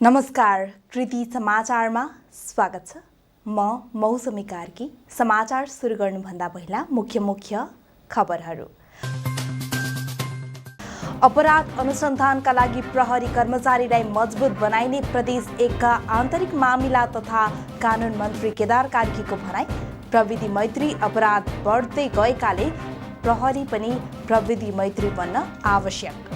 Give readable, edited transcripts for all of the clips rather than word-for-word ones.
नमस्कार, कृति समाचारमा स्वागत छ। म मौसमी कार्की। समाचार सुरु गर्नुभन्दा पहिला मुख्य खबरहरू। अपराध अनुसन्धानका लागि प्रहरी कर्मचारीलाई मजबुत बनाइने प्रदेश 1 का आन्तरिक मामिला तथा कानुन मन्त्री केदार कार्कीको भनाई। प्रविधि मैत्री अपराध बढ्दै गएकाले प्रहरी पनि प्रविधि मैत्री बन्न आवश्यक।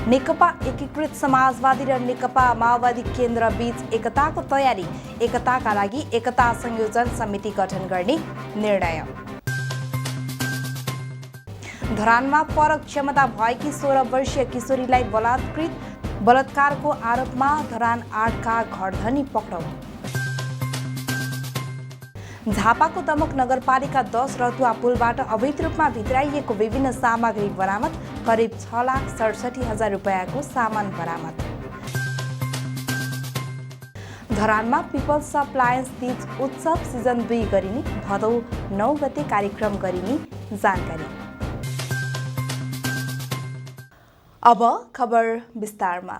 नेकपा एकीकृत समाजवादी र नेकपा माओवादी केन्द्र बीच एकताको तयारी। एकताका लागि एकता संयोजन समिति गठन गर्ने निर्णय। धरानमा फरक क्षमता भएकी 16 वर्षीय किशोरीलाई बलात्कारको आरोपमा धरान 8 का घरधनी पक्राउ। झापाको दमक नगरपालिका 10 रतुवा पुलबाट अवैध रूपमा भित्राइएको विभिन्न सामग्री बरामद। करिब 6,67,000 रुपैयाँको सामान बरामद। धरानमा पिपल्स सप्लायन्स तीज उत्सव सिजन 2 गरिने। भदौ 9 गते कार्यक्रम गरिने जानकारी। अब खबर विस्तारमा।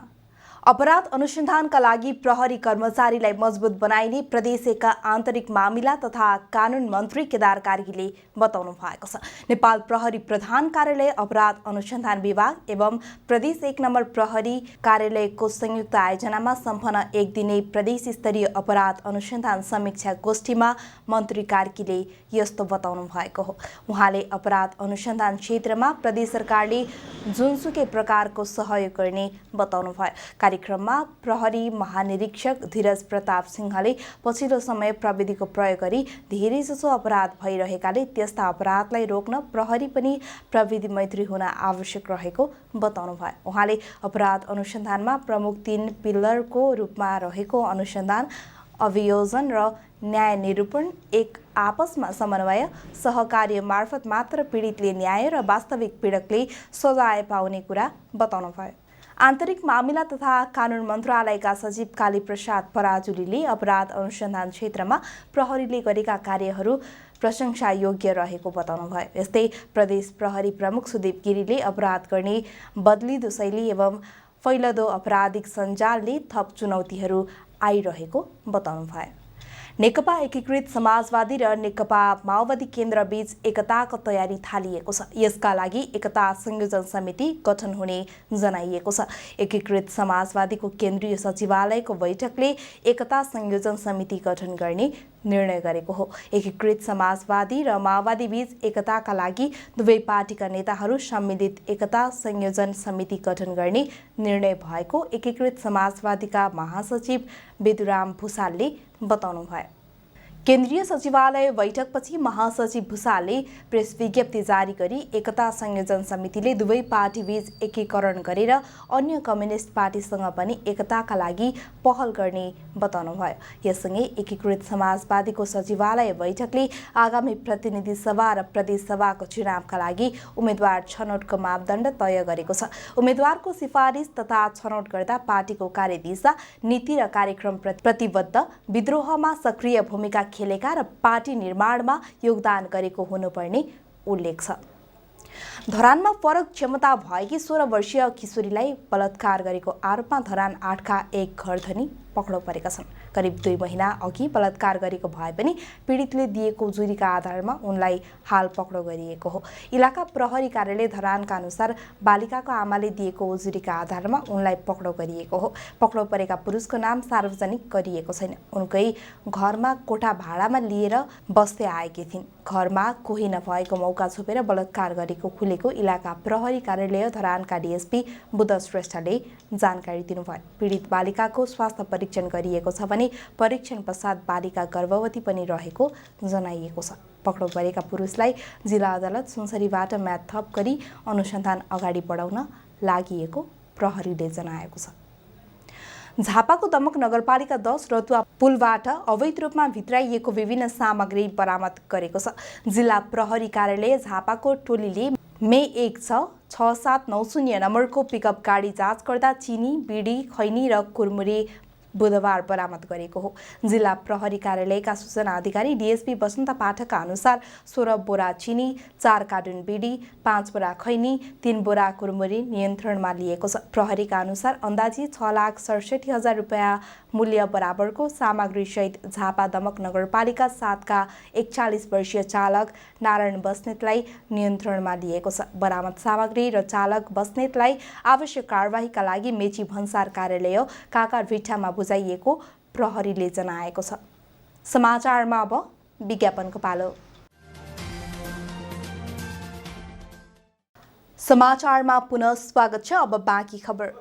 अपराध अनुसन्धानका लागि प्रहरी कर्मचारीलाई मजबुत बनाइने प्रदेश 1 का आन्तरिक मामिला तथा कानुन मन्त्री केदार कार्कीले बताउनु भएको छ। नेपाल प्रहरी प्रधान कार्यालय, अपराध अनुसन्धान विभाग एवं प्रदेश 1 नम्बर प्रहरी कार्यालयको संयुक्त आयोजनामा सम्पन्न एक दिने प्रदेश स्तरीय अपराध अनुसन्धान समीक्षा गोष्ठीमा मन्त्री कार्कीले यस्तो बताउनु भएको हो। उहाँले अपराध अनुसन्धान क्षेत्रमा प्रदेश सरकारले जुनसुकै प्रकारको सहयोग गर्ने बताउनु भयो। कार्यक्रममा प्रहरी महानिरीक्षक धीरज प्रताप सिंहले पछिल्लो समय प्रविधिको प्रयोग गरी धेरैजसो अपराध भइरहेकाले त्यस्ता अपराधलाई रोक्न प्रहरी पनि प्रविधि मैत्री हुन आवश्यक रहेको बताउनु भयो। उहाँले अपराध अनुसन्धानमा प्रमुख 3 पिलरको रूपमा रहेको अनुसन्धान, अभियोजन र न्याय निरूपण एक आपसमा समन्वय सहकार्य मार्फत मात्र पीडितले न्याय र वास्तविक पीडकले सजाय पाउने कुरा बताउनु भयो। आन्तरिक मामिला तथा कानुन मन्त्रालयका सचिव काली प्रसाद पराजुलीले अपराध अनुसन्धान क्षेत्रमा प्रहरीले गरेका कार्यहरू प्रशंसा योग्य रहेको बताउनु भयो। यस्तै प्रदेश प्रहरी प्रमुख सुदीप गिरीले अपराध गर्ने बदलिदो शैली एवं फैलदो आपराधिक सञ्जालले थप चुनौतीहरू आइरहेको बताउनु भयो। नेकपा एकीकृत समाजवादी र नेकपा माओवादी केन्द्र बीच एकताको तयारी थालिएको छ। यसका लागि एकता संयोजन समिति गठन हुने जनाइएको छ। एकीकृत समाजवादीको केन्द्रीय सचिवालयको बैठकले एकता संयोजन समिति गठन गर्ने निर्णय गरेको हो। एकीकृत समाजवादी र माओवादी बीच एकताका लागि दुवै पार्टीका नेताहरू सम्मिलित एकता संयोजन समिति गठन गर्ने निर्णय भएको एकीकृत समाजवादीका महासचिव बेदुराम भुसालले बताउनु भयो। केन्द्रीय सचिवालय बैठकपछि महासचिव भुसालले प्रेस विज्ञप्ति जारी गरी एकता संयोजन समितिले दुवै पार्टीबीच एकीकरण गरेर अन्य कम्युनिस्ट पार्टीसँग पनि एकताका लागि पहल गर्ने बताउनु भयो। यससँगै एकीकृत समाजवादीको सचिवालय बैठकले आगामी प्रतिनिधि सभा र प्रदेश सभाको चुनावका लागि उम्मेद्वार छनौटको मापदण्ड तय गरेको छ। उम्मेद्वारको सिफारिस तथा छनौट गर्दा पार्टीको कार्यदिशा, नीति र कार्यक्रम प्रतिबद्ध, विद्रोहमा सक्रिय भूमिका खेलेका र पार्टी निर्माणमा योगदान गरेको हुनुपर्ने उल्लेख छ। धरानमा फरक क्षमता भएकी 16 वर्षीय किशोरीलाई बलात्कार गरेको आरोपमा धरान 8 का एक घरधनी पक्राउ परेका छन्। करिब 2 महिना अघि बलात्कार गरेको भए पनि पीडितले दिएको उजुरीका आधारमा उनलाई हाल पक्राउ गरिएको हो। इलाका प्रहरी कार्यालय धरानका अनुसार बालिकाको आमाले दिएको उजुरीका आधारमा उनलाई पक्राउ गरिएको हो। पक्राउ परेका पुरुषको नाम सार्वजनिक गरिएको छैन। उनकै घरमा कोठा भाडामा लिएर बस्दै आएकी थिइन्। घरमा कोही नभएको मौका छोपेर बलात्कार गरेको खुलेको इलाका प्रहरी कार्यालय धरानका डीएसपी बुद्ध श्रेष्ठले जानकारी दिनुभयो। पीडित बालिकाको स्वास्थ्य परीक्षण गरिएको छ भने परीक्षण पश्चात बालिका गर्भवती पनि रहेको जनाइएको छ। पक्राउ परेका पुरुषलाई जिल्ला अदालत सुनसरीबाट म्याद थप गरी अनुसन्धान अगाडि बढाउन लागि प्रहरीले जनाएको छ। झापाको दमक नगरपालिका 10 रतुवा पुलबाट अवैध रूपमा भित्राइएको विभिन्न सामग्री बरामद गरेको छ। जिल्ला प्रहरी कार्यालय झापाको टोलीले मे 16790 नम्बरको पिकअप गाडी जाँच गर्दा चिनी, बिडी, खैनी र कुरमुरे बुधबार बरामद गरेको हो। जिल्ला प्रहरी कार्यालयका सूचना अधिकारी डीएसपी वसन्त पाठकका अनुसार 16 बोरा चिनी, 4 कार्टुन बिडी, 5 बोरा खैनी, 3 बोरा कुरमुरी नियन्त्रणमा लिएको छ। प्रहरीका अनुसार अन्दाजी 6,67,000 रुपैयाँ मूल्य बराबरको सामग्रीसहित झापा दमक नगरपालिका 7 का 41 वर्षीय चालक नारायण बस्नेतलाई नियन्त्रणमा लिएको छ। बरामद सामग्री र चालक बस्नेतलाई आवश्यक कारबाहीका लागि मेची भन्सार कार्यालय काकाभिट्ठामा बुझाइएको प्रहरीले जनाएको छ। समाचारमा अब विज्ञापनको पालो। समाचारमा पुनः स्वागत छ। अब बाँकी खबर।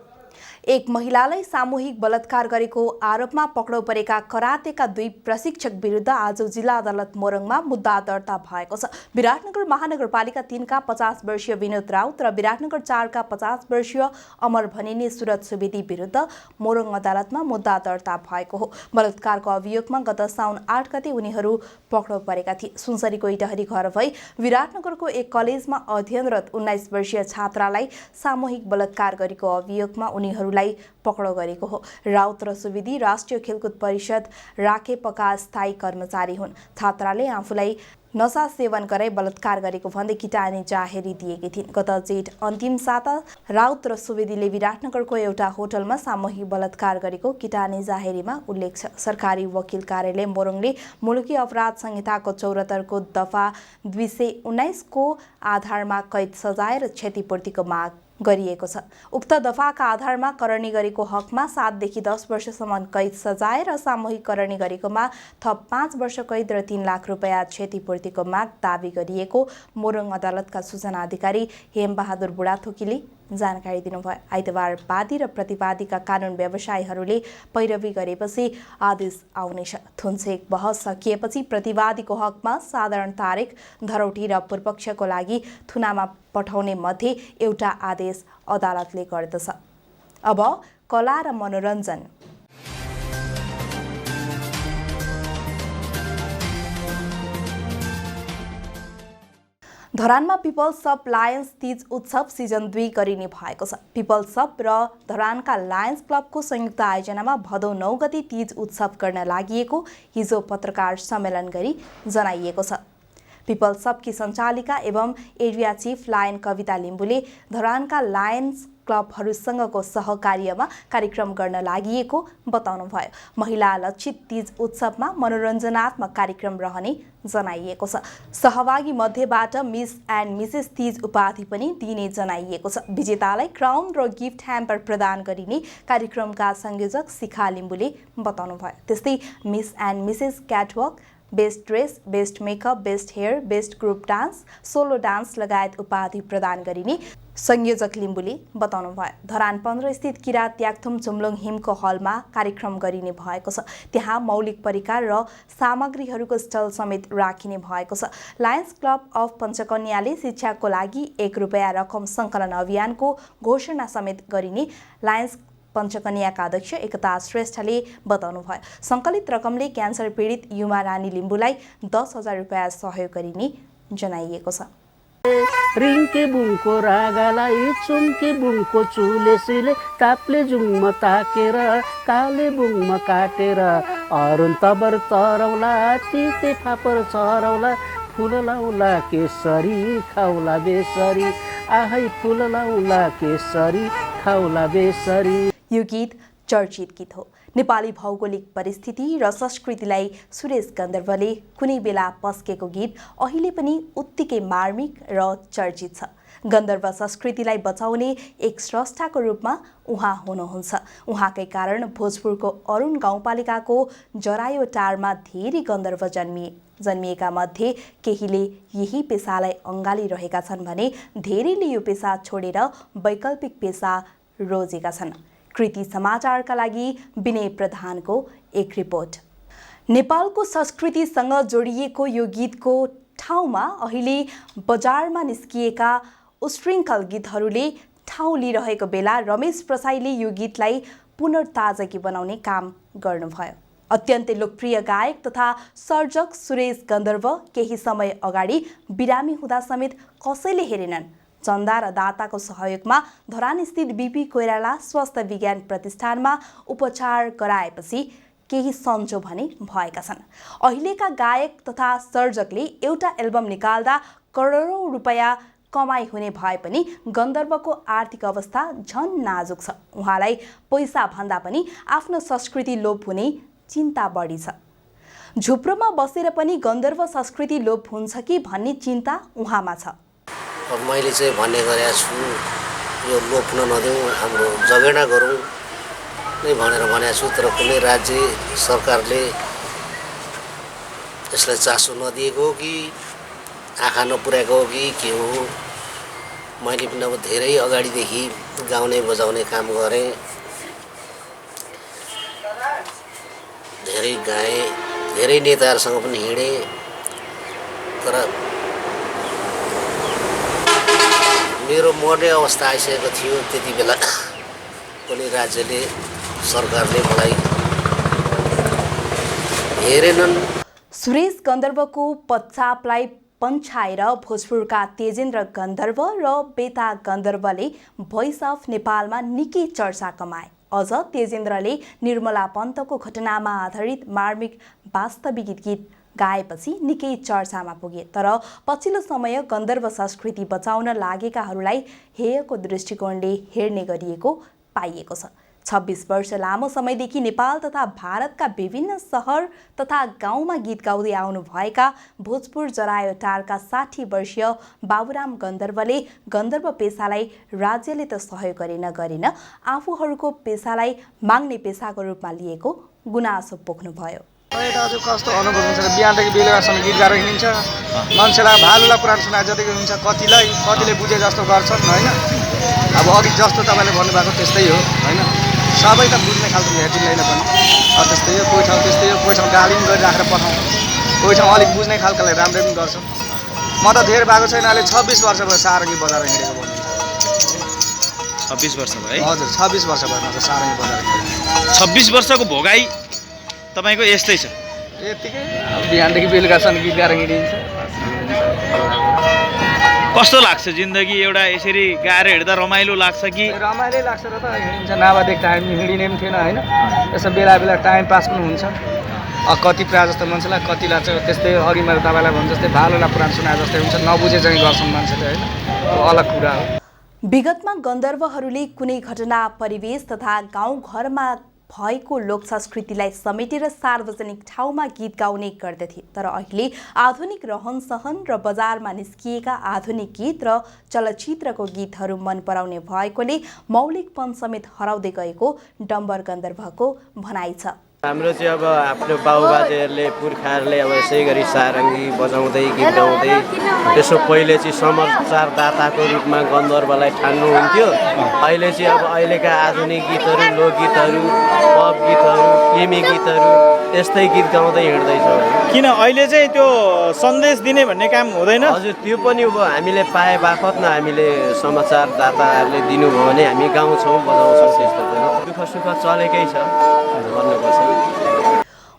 एक महिलालाई सामूहिक बलात्कार गरेको आरोपमा पक्राउ परेका करातेका 2 प्रशिक्षक विरुद्ध आज जिल्ला अदालत मोरङमा मुद्दा दर्ता भएको छ। विराटनगर महानगरपालिका 3 का 50 वर्षीय विनोद राउत र विराटनगर 4 का 50 वर्षीय अमर भनिने सुरत सुवेदी विरुद्ध मोरङ अदालतमा मुद्दा दर्ता भएको हो। बलात्कारको अभियोगमा गत साउन 8 गते उनीहरू पक्राउ परेका थिए। सुनसरीको इटहरी घर भई विराटनगरको एक कलेजमा अध्ययनरत 19 वर्षीय छात्रालाई सामूहिक बलात्कार गरेको अभियोगमा उनीहरूलाई पक्राउ गरेको हो। राउत र सुवेदी राष्ट्रिय खेलकुद परिषद राखेपका स्थायी कर्मचारी हुन्। छात्राले आफूलाई नशा सेवन गराई बलात्कार गरेको भन्दै किटानी जाहेरी दिएकी थिइन्। गत जेठ अन्तिम साता राउत र सुवेदीले विराटनगरको एउटा होटलमा सामूहिक बलात्कार गरेको किटानी जाहेरीमा उल्लेख छ। सरकारी वकिल कार्यालय मोरङले मुलुकी अपराध संहिताको 74 को दफा 219 को आधारमा कैद सजाय र क्षतिपूर्तिको माग गरिएको छ। उक्त दफाका आधारमा करणी गरेको हकमा 7 देखि 10 वर्षसम्म कैद सजाय र सामूहिक करणी गरेकोमा थप 5 वर्ष कैद र 3 लाख रुपैयाँ क्षतिपूर्तिको माग दाबी गरिएको मोरङ अदालतका सूचना अधिकारी हेमबहादुर बुढाथोकीले जानकारी दिनुभयो। आइतबार वादी र प्रतिवादीका कानुन व्यवसायीहरूले पैरवी गरेपछि आदेश आउनेछ। थुनछेक बहस सकिएपछि प्रतिवादीको हकमा साधारण तारिख, धरौटी र पूर्वपक्षको लागि थुनामा पठाउने मध्ये एउटा आदेश अदालतले गर्दछ। अब कला र मनोरञ्जन। धरानमा पिपल्स सप लायन्स तीज उत्सव सिजन 2 गरिने भएको छ। पिपल्स सप र धरानका लायन्स क्लबको संयुक्त आयोजनामा भदौ 9 गते तीज उत्सव गर्न लागि हिजो पत्रकार सम्मेलन गरी जनाइएको छ। पिपल्स सपकी सञ्चालिका एवं एरिया चिफ लायन कविता लिम्बुले धरानका लायन्स क्लबहरूसँगको सहकार्यमा कार्यक्रम गर्न लागि बताउनुभयो। महिला लक्षित तीज उत्सवमा मनोरञ्जनात्मक कार्यक्रम रहने जनाइएको छ। सहभागी मध्येबाट मिस एन्ड मिसेस तीज उपाधि पनि दिने जनाइएको छ। विजेतालाई क्राउन र गिफ्ट ह्याम्पर प्रदान गरिने कार्यक्रमका संयोजक शिखा लिम्बुले बताउनुभयो। त्यस्तै miss and Mrs catwalk, best dress, best makeup, best hair, best group dance, solo dance लगायत उपाधि प्रदान गरिने संयोजक लिम्बुले बताउनुभयो। धरान 15 स्थित किरात त्याक्थुम चुम्लुङ हिमको हलमा कार्यक्रम गरिने भएको छ। त्यहाँ मौलिक परिकार र सामग्रीहरूको स्टल समेत राखिने भएको छ। लायन्स क्लब अफ पञ्चकन्याले शिक्षाको लागि 1 रुपैयाँ रकम सङ्कलन अभियानको घोषणा समेत गरिने लायन्स पञ्चकन्याका अध्यक्ष एकता श्रेष्ठले बताउनुभयो। सङ्कलित रकमले क्यान्सर पीडित युमा रानी लिम्बुलाई 10,000 रुपैयाँ सहयोग गरिने जनाइएको छ। रिङ्के बुङको रागालाई चुम्के बुङको चुलेसीले ताप्ले जुङमा ताकेर काले बुङमा काटेर अरुण तबर तरौला तिते फापर चरौला फुल लाउला केसरी खाउला बेसरी आहै फुल लाउला केसरी खाउला बेसरी। यो गीत चर्चित गीत हो। नेपाली भौगोलिक परिस्थिति र संस्कृतिलाई सुरेश गन्धर्वले कुनै बेला पस्केको गीत अहिले पनि उत्तिकै मार्मिक र चर्चित छ। गन्धर्व संस्कृतिलाई बचाउने एक स्रष्टाको रूपमा उहाँ हुनुहुन्छ। उहाँकै कारण भोजपुरको अरुण गाउँपालिकाको जरायो टारमा धेरै गन्धर्व जन्मिएका मध्ये केहीले यही पेसालाई अँगालिरहेका छन् भने धेरैले यो पेसा छोडेर वैकल्पिक पेसा रोजेका छन्। कृति समाचारका लागि विनय प्रधानको एक रिपोर्ट। नेपालको संस्कृतिसँग जोडिएको यो गीतको ठाउँमा अहिले बजारमा निस्किएका उशृङ्खल गीतहरूले ठाउँ लिइरहेको बेला रमेश प्रसाईले यो गीतलाई पुनर्ताजगी बनाउने काम गर्नुभयो। अत्यन्तै लोकप्रिय गायक तथा सर्जक सुरेश गन्धर्व केही समय अगाडि बिरामी हुँदा समेत कसैले हेरेनन् चन्दा र दाताको सहयोगमा धरानस्थित बीपी कोइराला स्वास्थ्य विज्ञान प्रतिष्ठानमा उपचार गराएपछि केही सन्चो भने भएका छन्। अहिलेका गायक तथा सर्जकले एउटा एल्बम निकाल्दा करोडौं रुपैयाँ कमाई हुने भए पनि गन्धर्वको आर्थिक अवस्था झन नाजुक छ। उहाँलाई पैसा भन्दा पनि आफ्नो संस्कृति लोप हुने चिन्ता बढी छ। झुप्रोमा बसेर पनि गन्धर्व संस्कृति लोप हुन्छ कि भन्ने चिन्ता उहाँमा छ। मैले चाहिँ भन्ने गरेको छु, यो लोप्न नदेऊ, हाम्रो जगेर्ना गरौँ नै भनेर भनेको छु। तर कुनै राज्य सरकारले यसलाई चासो नदिएको हो कि आँखा नपुर्याएको हो कि के हो। मैले पनि अब धेरै अगाडिदेखि गाउने बजाउने काम गरेँ, धेरै गाएँ, धेरै नेताहरूसँग पनि हिँडेँ। तर मेरो मर्ने अवस्था आइसकेको थियो। त्यति बेला कुनै राज्यले सरकारले मलाई हेरेनन्। सुरेश गन्धर्वको पच्चापलाई पन्छाएर भोजपुरका तेजेन्द्र गन्धर्व र बेता गन्धर्वले भोइस अफ नेपालमा निकै चर्चा कमाए। अझ तेजेन्द्रले निर्मला पन्तको घटनामा आधारित मार्मिक वास्तविक गीत गाएपछि निकै चर्चामा पुगे। तर पछिल्लो समय गन्धर्व संस्कृति बचाउन लागेकाहरूलाई हेयको दृष्टिकोणले हेर्ने गरिएको पाइएको छ। 26 वर्ष लामो समयदेखि नेपाल तथा भारतका विभिन्न सहर तथा गाउँमा गीत गाउँदै आउनुभएका भोजपुर जरायोटारका 60 वर्षीय बाबुराम गन्धर्वले गन्धर्व पेसालाई राज्यले त सहयोग गरेन आफूहरूको पेसालाई माग्ने पेसाको रूपमा लिएको गुनासो पोख्नुभयो। आज कस्तो अनुभव हुन्छ, बिहानदेखि बेलुकासम्म गीत गाएर हिँड्छ, मान्छेलाई भालुलाई पुराण सुनाए जतिको हुन्छ, कतिले बुझे जस्तो गर्छन् होइन। अब अघि जस्तो तपाईँले भन्नुभएको त्यस्तै हो होइन। सबै त बुझ्ने खालको भेटिँदैन पनि, त्यस्तै हो। कोही ठाउँ त्यस्तै हो, कोही ठाउँ गाली पनि गरिराखेर पठाउँ, कोही ठाउँ अलिक बुझ्ने खालकोलाई राम्रै पनि गर्छ। म त धेरै भएको छैन, अहिले 26 वर्ष भयो सारङ्गी बजाएर हिँडेको भन्नुहुन्छ। 26 वर्ष भयो है? हजुर 26 वर्ष भयो म त सारङ्गी बजाएर हिँडेको। 26 वर्षको भोगाई तपाईँको यस्तै छ? यतिकै बिहानदेखि बेलुकासम्म गीत गाएर हिँडिन्छ। कस्तो लाग्छ जिन्दगी एउटा यसरी गाएर हिँड्दा? रमाइलो लाग्छ कि? रमाइलो लाग्छ र त हिँडिन्छ। नभएदेखि टाइम हिँडिने पनि थिएन होइन। यसो बेला बेला टाइम पास पनि हुन्छ। कति प्रायः जस्तो मान्छेलाई कतिलाई चाहिँ त्यस्तै अघि मैले तपाईँलाई भने जस्तै भालुलाई पुराण सुनाए जस्तै हुन्छ, नबुझे चाहिँ गर्छन् मान्छेले होइन। अलग कुरा हो। विगतमा गन्धर्वहरूले कुनै घटना परिवेश तथा गाउँघरमा भएको लोक संस्कृतिलाई समेटेर सार्वजनिक ठाउँमा गीत गाउने गर्दथे। तर अहिले आधुनिक रहनसहन र बजारमा निस्किएका आधुनिक गीत र चलचित्रको गीतहरू मन पराउने भएकोले मौलिकपन समेत हराउँदै गएको डम्बर गन्धर्वको भनाइ छ। हाम्रो चाहिँ अब आफ्नो बाबुबाजेहरूले पुर्खाहरूले अब यसै गरी सारङ्गी बजाउँदै गीत गाउँदै त्यसो पहिले चाहिँ समाचारदाताको रूपमा गन्धर्वलाई ठान्नुहुन्थ्यो। अहिले चाहिँ अब अहिलेका आधुनिक गीतहरू, लोकगीतहरू, पप गीतहरू, फिल्मी गीतहरू यस्तै गीत गाउँदै हिँड्दैछ। किन अहिले चाहिँ त्यो सन्देश दिने भन्ने काम हुँदैन? हजुर त्यो पनि अब हामीले पाए बापत न हामीले समाचारदाताहरूले दिनुभयो भने हामी गाउँछौँ बजाउँछौँ। त्यस्तो पनि दुःख सुख चलेकै छ भन्नुपर्छ।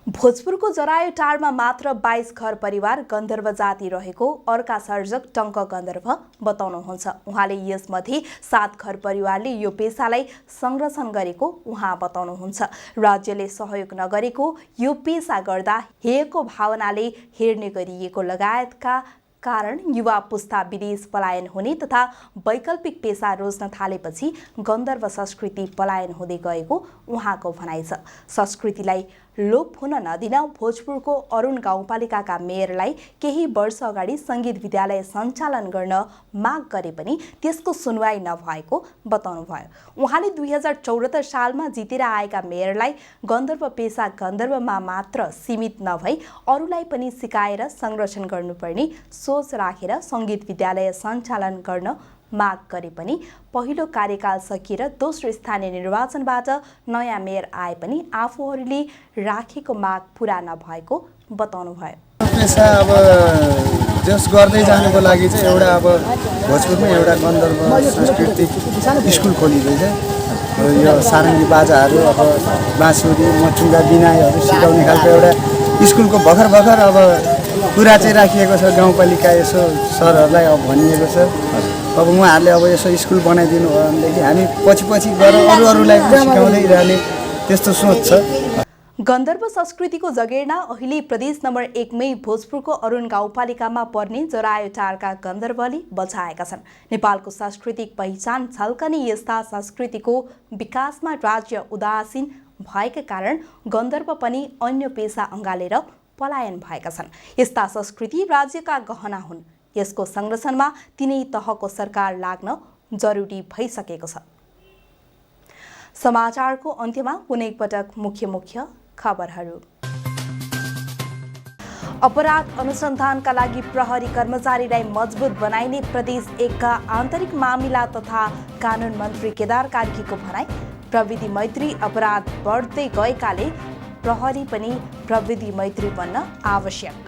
भोजपुरको जरायोटारमा मात्र 22 घर परिवार गन्धर्व जाति रहेको अर्का सर्जक टङ्क गन्धर्व बताउनुहुन्छ। उहाँले यसमध्ये 7 घर परिवारले यो पेसालाई संरक्षण गरेको उहाँ बताउनुहुन्छ। राज्यले सहयोग नगरेको, यो पेसा गर्दा हेयको भावनाले हेर्ने गरिएको लगायतका कारण युवा पुस्ता विदेश पलायन हुने तथा वैकल्पिक पेसा रोज्न थालेपछि गन्धर्व संस्कृति पलायन हुँदै गएको उहाँको भनाइ छ। संस्कृतिलाई लोप हुन नदिन भोजपुरको अरुण गाउँपालिकाका मेयरलाई केही वर्ष अगाडि सङ्गीत विद्यालय सञ्चालन गर्न माग गरे पनि त्यसको सुनवाई नभएको बताउनुभयो। उहाँले 2074 सालमा जितेर आएका मेयरलाई गन्धर्व पेसा गन्धर्वमा मात्र सीमित नभई अरूलाई पनि सिकाएर संरक्षण गर्नुपर्ने सोच राखेर सङ्गीत विद्यालय सञ्चालन गर्न माग गरे पनि पहिलो कार्यकाल सकिएर दोस्रो स्थानीय निर्वाचनबाट नयाँ मेयर आए पनि आफूहरूले राखेको माग पुरा नभएको बताउनुभयो। पेसा अब जस गर्दै जानुको लागि चाहिँ एउटा अब भोजपुरमै एउटा गन्धर्व सांस्कृतिक स्कुल खोलिँदैछ। यो सारङ्गी बाजाहरू अब बाँसुरी मचुङ्गा बिनाइहरू सिकाउने खालको एउटा स्कुलको भर्खर अब कुरा चाहिँ राखिएको छ। गाउँपालिका यसो सरहरूलाई अब भनिएको छ। अब उहाँहरूले अब यसो स्कुल बनाइदिनु भयो भनेदेखि हामी पछि गएर अरूलाई पनि सिकाउँदै रहने त्यस्तो सोच छ। गन्धर्व संस्कृतिको जगेर्ना अहिले प्रदेश नम्बर 1 मै भोजपुरको अरुण गाउँपालिकामा पर्ने जरायोटारका गन्धर्वले बचाएका छन्। नेपालको सांस्कृतिक पहिचान झल्कने यस्ता संस्कृतिको विकासमा राज्य उदासीन भएका कारण गन्धर्व पनि अन्य पेशा अँगालेर पलायन भएका छन्। यस्ता संस्कृति राज्यका गहना हुन्। यसको संरक्षणमा तिनै तहको सरकार लाग्न जरुरी भइसकेको छ। समाचारको अन्त्यमा पुनः एकपटक मुख्य खबरहरू। अपराध अनुसन्धानका लागि प्रहरी कर्मचारीलाई मजबुत बनाइने प्रदेश 1 का आन्तरिक मामिला तथा कानुन मन्त्री केदार कार्कीको भनाई। प्रविधि मैत्री अपराध बढ्दै गएकाले प्रहरी पनि प्रविधि मैत्री बन्न आवश्यक।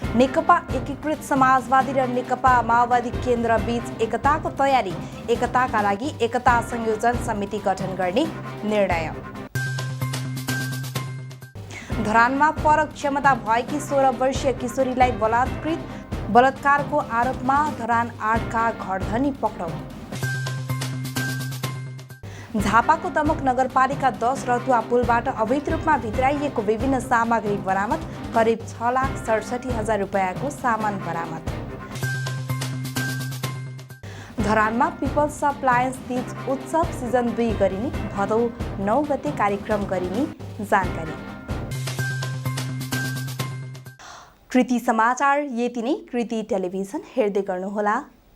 नेकपा एकीकृत समाजवादी र नेकपा माओवादी केन्द्र बीच एकताको तयारी। एकताका लागि एकता संयोजन समिति गठन गर्ने निर्णय। धरानमा फरक क्षमता भएकी 16 वर्षीय किशोरीलाई बलात्कारको आरोपमा धरान 8 का घरधनी पक्राउ। झापाको दमक नगरपालिका 10 रतुवा पुलबाट अवैध रूपमा भित्राइएको विभिन्न सामग्री बरामद। करिब 6,67,000 रुपैयाँको सामान बरामद। धरानमा पिपल्स सप्लायन्स तीज उत्सव सिजन 2 गरिने। भदौ 9 गते कार्यक्रम गरिने जानकारी। कृति समाचार यति नै। कृति टेलिभिजन हेर्दै गर्नुहोला।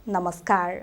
नमस्कार।